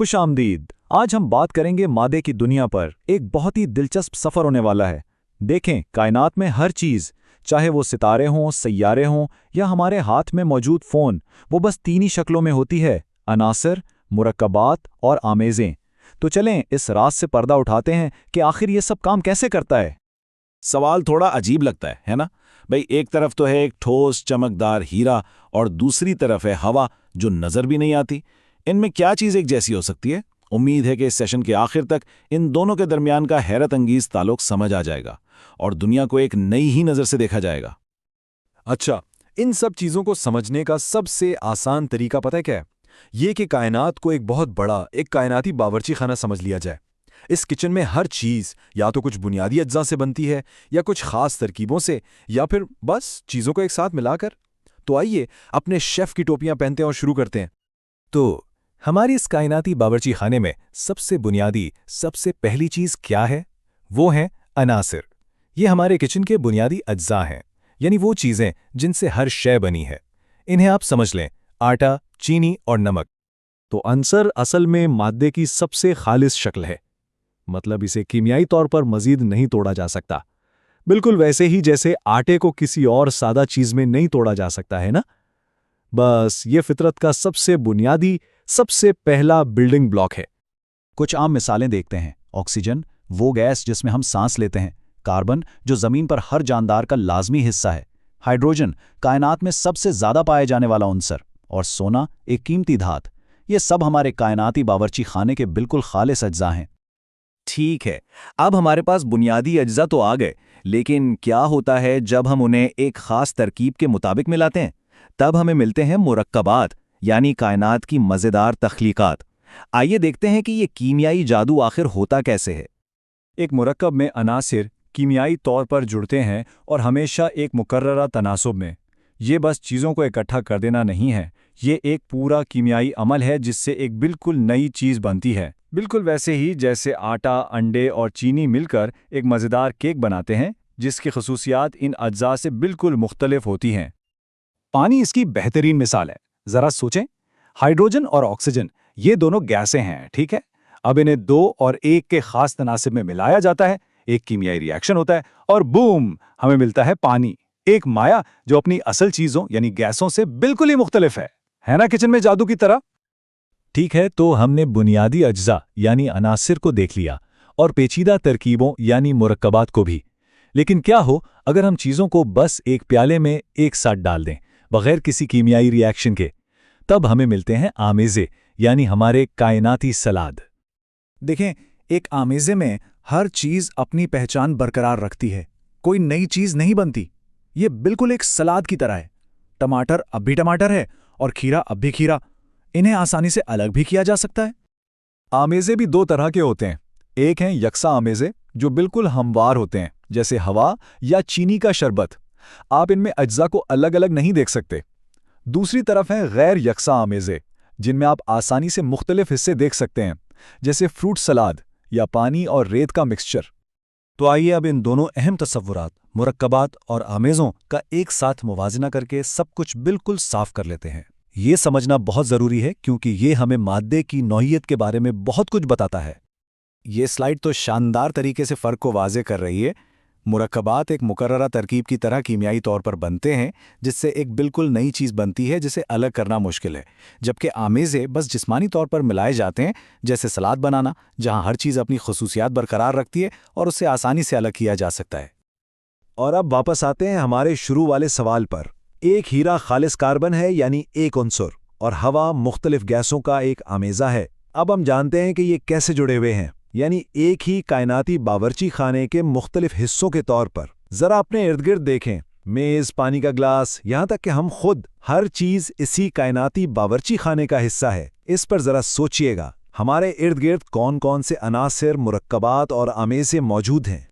खुश आमदीद। आज हम बात करेंगे मादे की दुनिया पर। एक बहुत ही दिलचस्प सफ़र होने वाला है। देखें, कायनात में हर चीज़, चाहे वो सितारे हों, सैयारे हों या हमारे हाथ में मौजूद फ़ोन, वो बस तीन ही शक्लों में होती है: अनासर, मुरक्कबात और आमेज़ें। तो चलें इस राज से पर्दा उठाते हैं कि आखिर ये सब काम कैसे करता है। सवाल थोड़ा अजीब लगता है ना भाई? एक तरफ तो है एक ठोस चमकदार हीरा और दूसरी तरफ है हवा जो नजर भी नहीं आती। इनमें क्या चीज़ एक जैसी हो सकती है? उम्मीद है कि इस सेशन के आखिर तक इन दोनों के दरमियान का हैरत अंगीज ताल्लुक समझ आ जाएगा और दुनिया को एक नई ही नज़र से देखा जाएगा। अच्छा, इन सब चीज़ों को समझने का सबसे आसान तरीका पता है क्या है? ये कि कायनात को एक बहुत बड़ा, एक कायनाती बावर्ची खाना समझ लिया जाए। इस किचन में हर चीज़ या तो कुछ बुनियादी अज्जा से बनती है या कुछ खास तरकीबों से, या फिर बस चीज़ों को एक साथ मिलाकर। तो आइए अपने शेफ़ की टोपियां पहनते हैं और शुरू करते हैं। तो हमारी इस कायनाती बावर्ची खाने में सबसे बुनियादी, सबसे पहली चीज़ क्या है? वो है अनासिर। ये हमारे किचन के बुनियादी अज्जा हैं, यानी वो चीज़ें जिनसे हर शय बनी है। इन्हें आप समझ लें: आटा, चीनी और नमक। तो अंसर असल में मादे की सबसे खालिस शक्ल है, मतलब इसे कीमियाई तौर पर मजीद नहीं तोड़ा जा सकता। बिल्कुल वैसे ही जैसे आटे को किसी और सादा चीज़ में नहीं तोड़ा जा सकता है ना। बस ये फितरत का सबसे बुनियादी, सबसे पहला बिल्डिंग ब्लॉक है। कुछ आम मिसालें देखते हैं। ऑक्सीजन, वो गैस जिसमें हम सांस लेते हैं। कार्बन, जो ज़मीन पर हर जानदार का लाजमी हिस्सा है। हाइड्रोजन, कायनात में सबसे ज़्यादा पाए जाने वाला अंसर। और सोना, एक कीमती धात। ये सब हमारे कायनाती बावर्ची खाने के बिल्कुल खालिस अज्जा हैं। ठीक है, अब हमारे पास बुनियादी अज्जा तो आ गए, लेकिन क्या होता है जब हम उन्हें एक ख़ास तरकीब के मुताबिक मिलाते हैं? तब हमें मिलते हैं मुरक्कबात, यानी कायनात की मज़ेदार तख्लीक़ात। आइए देखते हैं कि ये कीमियाई जादू आखिर होता कैसे है। एक मुरक्कब में अनासिर कीमियाई तौर पर जुड़ते हैं और हमेशा एक मुकर्ररा तनासुब में। ये बस चीज़ों को इकट्ठा कर देना नहीं है, ये एक पूरा कीमियाई अमल है जिससे एक बिल्कुल नई चीज़ बनती है। बिल्कुल वैसे ही जैसे आटा, अंडे और चीनी मिलकर एक मज़ेदार केक बनाते हैं, जिसकी खसूसियात इन अज्जा से बिल्कुल मुख्तलिफ होती हैं। पानी इसकी बेहतरीन मिसाल है। ज़रा सोचें, हाइड्रोजन और ऑक्सीजन, ये दोनों गैसें हैं, ठीक है? अब इन्हें 2 और 1 के ख़ास तनासिब में मिलाया जाता है, एक कीमियाई रिएक्शन होता है और बूम, हमें मिलता है पानी। एक माया जो अपनी असल चीज़ों यानी गैसों से बिल्कुल ही मुख्तलिफ है ना किचन में जादू की तरह? ठीक है, तो हमने बुनियादी अज्जा यानी अनासिर को देख लिया और पेचीदा तरकीबों यानी मुरक्कबात को भी। लेकिन क्या हो अगर हम चीज़ों को बस एक प्याले में एक साथ डाल दें, बगैर किसी कीमियाई रिएक्शन के? तब हमें मिलते हैं आमेज़े, यानी हमारे कायनाती सलाद। देखें, एक आमेज़े में हर चीज़ अपनी पहचान बरकरार रखती है, कोई नई चीज़ नहीं बनती। ये बिल्कुल एक सलाद की तरह है। टमाटर अब भी टमाटर है और खीरा अब भी खीरा। इन्हें आसानी से अलग भी किया जा सकता है। आमेज़े भी 2 तरह के होते हैं। एक हैं यकसा आमेज़े, जो बिल्कुल हमवार होते हैं, जैसे हवा या चीनी का शरबत। आप इनमें अज्जा को अलग अलग नहीं देख सकते। दूसरी तरफ हैं गैर यकसा आमेज़े, जिनमें आप आसानी से मुख्तलिफ हिस्से देख सकते हैं, जैसे फ्रूट सलाद या पानी और रेत का मिक्सचर। तो आइए अब इन दोनों अहम तस्वुरात, मुरक्कबात और आमेज़ों का एक साथ मुवाजना करके सब कुछ बिल्कुल साफ कर लेते हैं। ये समझना बहुत ज़रूरी है क्योंकि ये हमें मादे की नौइयत के बारे में बहुत कुछ बताता है। ये स्लाइड तो शानदार तरीके से फ़र्क को वाज़े कर रही है। मुरक्कबात एक मुकर्ररा तरकीब की तरह कीमियाई तौर पर बनते हैं, जिससे एक बिल्कुल नई चीज़ बनती है जिसे अलग करना मुश्किल है। जबकि आमेज़े बस जिस्मानी तौर पर मिलाए जाते हैं, जैसे सलाद बनाना, जहां हर चीज़ अपनी खसूसियात बरकरार रखती है और उसे आसानी से अलग किया जा सकता है। और अब वापस आते हैं हमारे शुरू वाले सवाल पर। एक हीरा खालिस कार्बन है, यानी एक उन्सुर, और हवा मुख्तलिफ गैसों का एक आमेज़ा है। अब हम जानते हैं कि ये कैसे जुड़े हुए हैं, यानी एक ही कायनाती बावर्ची खाने के मुख्तलिफ हिस्सों के तौर पर। ज़रा अपने इर्द गिर्द देखें, मेज़, पानी का ग्लास, यहाँ तक कि हम खुद, हर चीज़ इसी कायनाती बावर्ची खाने का हिस्सा है। इस पर ज़रा सोचिएगा, हमारे इर्द गिर्द कौन कौन से अनासिर, मुरक्कबात और आमेज़े मौजूद हैं।